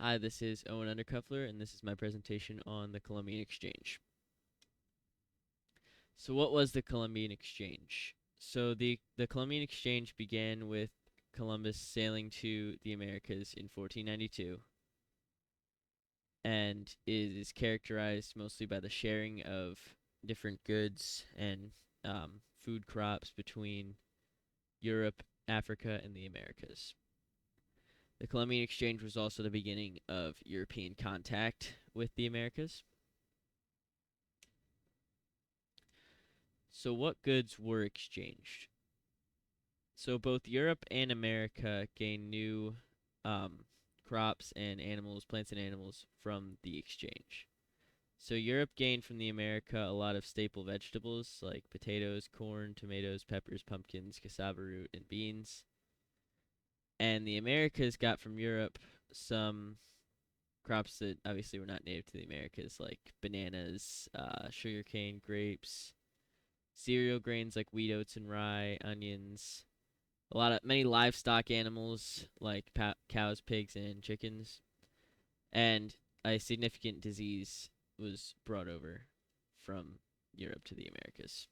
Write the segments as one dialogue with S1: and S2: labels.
S1: Hi, this is Owen Undercuffler, and this is my presentation on the Columbian Exchange. So what was the Columbian Exchange? So the Columbian Exchange began with Columbus sailing to the Americas in 1492 and is characterized mostly by the sharing of different goods and food crops between Europe, Africa, and the Americas. The Columbian Exchange was also the beginning of European contact with the Americas. So what goods were exchanged? So both Europe and America gained new crops and animals, plants and animals from the exchange. So Europe gained from the America a lot of staple vegetables like potatoes, corn, tomatoes, peppers, pumpkins, cassava root, and beans. And the Americas got from Europe some crops that obviously were not native to the Americas, like bananas, sugarcane, grapes, cereal grains like wheat, oats, and rye, onions, many livestock animals like cows, pigs, and chickens, and a significant disease was brought over from Europe to the Americas.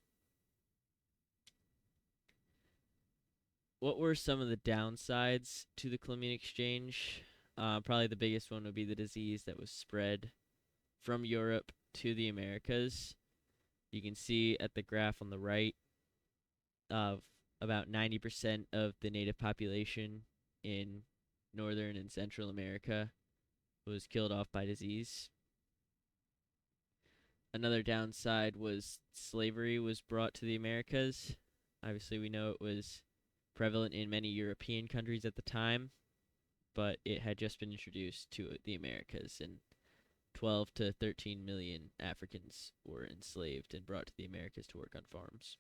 S1: What were some of the downsides to the Columbian Exchange? Probably the biggest one would be the disease that was spread from Europe to the Americas. You can see at the graph on the right of about 90% of the native population in Northern and Central America was killed off by disease. Another downside was slavery was brought to the Americas. Obviously, we know it was prevalent in many European countries at the time, but it had just been introduced to the Americas, and 12 to 13 million Africans were enslaved and brought to the Americas to work on farms.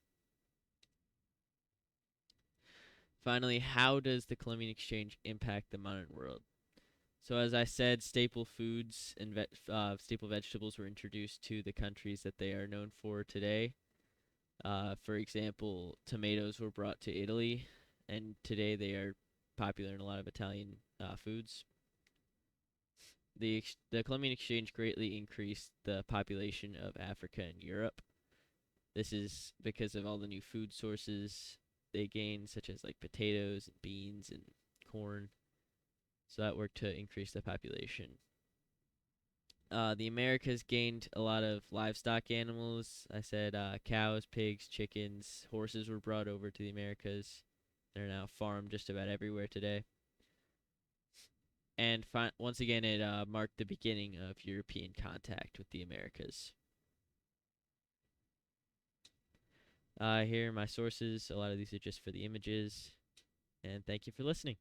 S1: Finally, how does the Columbian Exchange impact the modern world? So as I said, staple foods and staple vegetables were introduced to the countries that they are known for today. For example, tomatoes were brought to Italy, and today they are popular in a lot of Italian foods. The Columbian Exchange greatly increased the population of Africa and Europe. This is because of all the new food sources they gained, such as like potatoes and beans and corn. So that worked to increase the population. The Americas gained a lot of livestock animals. I said cows, pigs, chickens, horses were brought over to the Americas. They're now farmed just about everywhere today. And once again, it marked the beginning of European contact with the Americas. Here are my sources. A lot of these are just for the images. And thank you for listening.